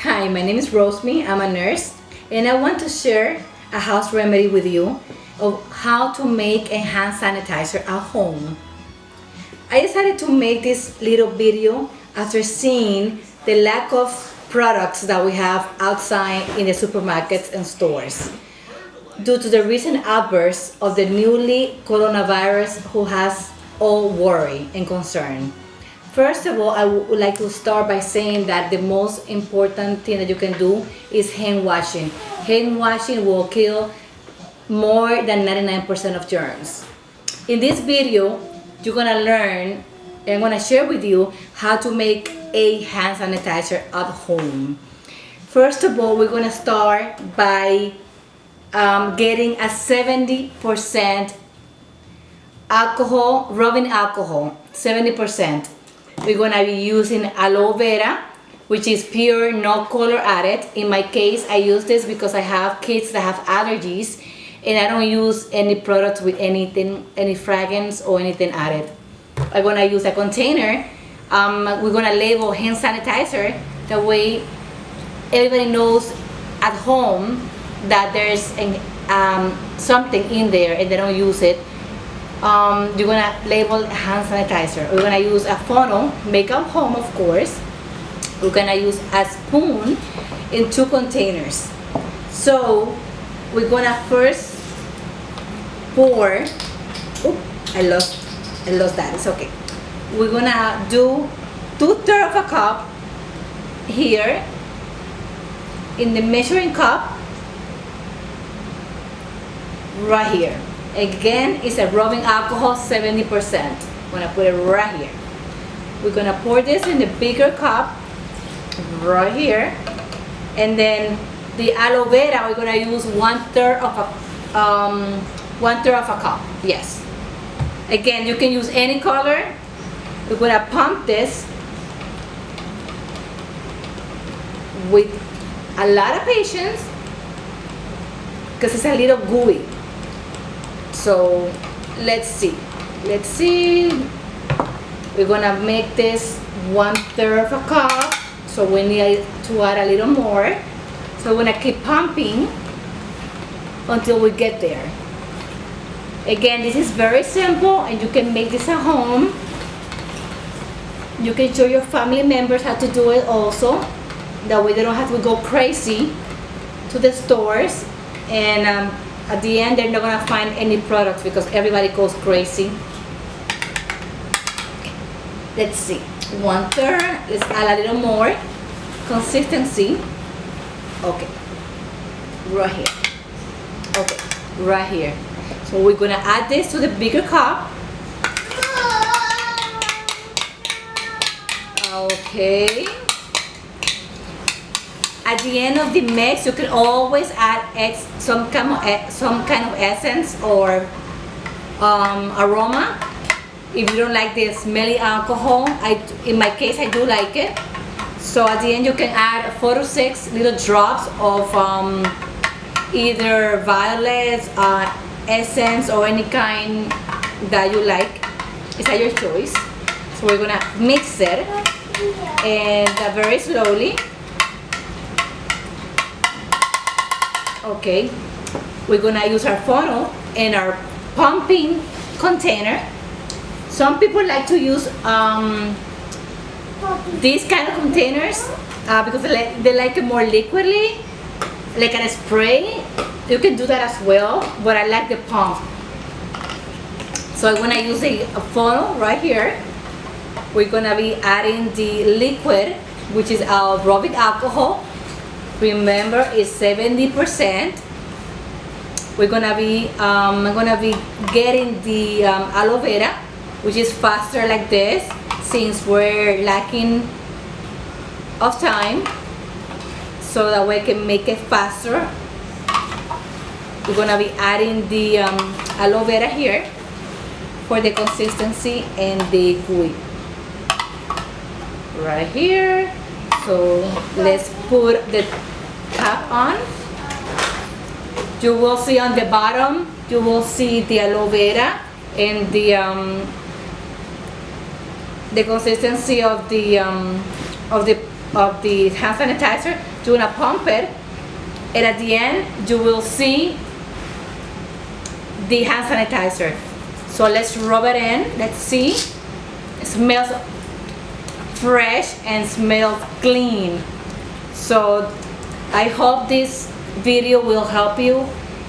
Hi, my name is Rosemary. I'm a nurse, and I want to share a house remedy with you of how to make a hand sanitizer at home. I decided to make this little video after seeing the lack of products that we have outside in the supermarkets and stores due to the recent outburst of the newly coronavirus who has all worry and concern. First of all, I would like to start by saying that the most important thing that you can do is hand washing. Hand washing will kill more than 99% of germs. In this video, you're gonna learn, and I'm gonna share with you how to make a hand sanitizer at home. First of all, we're gonna start by getting a 70% alcohol, rubbing alcohol, 70%. We're gonna be using aloe vera, which is pure, no color added. In my case, I use this because I have kids that have allergies, and I don't use any products with anything, any fragrance or anything added. I'm gonna use a container. We're gonna label hand sanitizer. That way, everybody knows at home that there's something in there and they don't use it. You're gonna label hand sanitizer. We're gonna use a funnel, make at home of course. We're gonna use a spoon in 2 containers. So we're gonna first pour. I lost that. It's okay. We're gonna do 2/3 of a cup here in the measuring cup right here. Again, it's a rubbing alcohol, 70%. I'm gonna put it right here. We're gonna pour this in the bigger cup right here, and then the aloe vera we're gonna use 1/3 of a cup. Yes. Again, you can use any color. We're gonna pump this with a lot of patience because it's a little gooey. So let's see. We're gonna make this 1/3 of a cup. So we need to add a little more. So we're gonna keep pumping until we get there. Again, this is very simple and you can make this at home. You can show your family members how to do it also. That way they don't have to go crazy to the stores, and at the end they're not gonna find any products because everybody goes crazy. Let's see, 1/3. Let's add a little more consistency. Okay, right here. Okay, right here. So we're gonna add this to the bigger cup. Okay. At the end of the mix, you can always add some kind of essence or aroma. If you don't like the smelly alcohol, in my case, I do like it. So at the end, you can add 4 to 6 little drops of either violets, essence, or any kind that you like. It's at your choice. So we're gonna mix it, and very slowly. Okay, we're gonna use our funnel and our pumping container. Some people like to use these kind of containers because they like it more liquidly, like a spray. You can do that as well, but I like the pump. So I'm gonna use a funnel right here. We're gonna be adding the liquid, which is our rubbing alcohol. Remember, it's 70%. We're gonna be, I'm gonna be getting the aloe vera, which is faster like this, since we're lacking of time, so that we can make it faster. We're gonna be adding the aloe vera here for the consistency and the gooey. Right here. So let's put the cap on. You will see on the bottom, you will see the aloe vera and the consistency of the of the hand sanitizer, you're gonna pump it, and at the end you will see the hand sanitizer. So let's rub it in. Let's see. It smells fresh and smells clean. So I hope this video will help you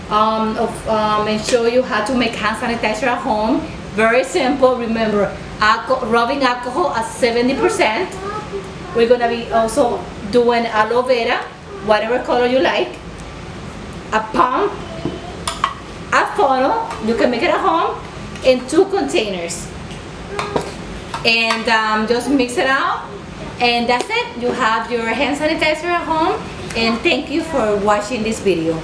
and show you how to make hand sanitizer at home. Very simple. Remember, rubbing alcohol at 70%. We're gonna be also doing aloe vera, whatever color you like, a pump, a funnel. You can make it at home in 2 containers, and just mix it out, and that's it. You have your hand sanitizer at home. And thank you for watching this video.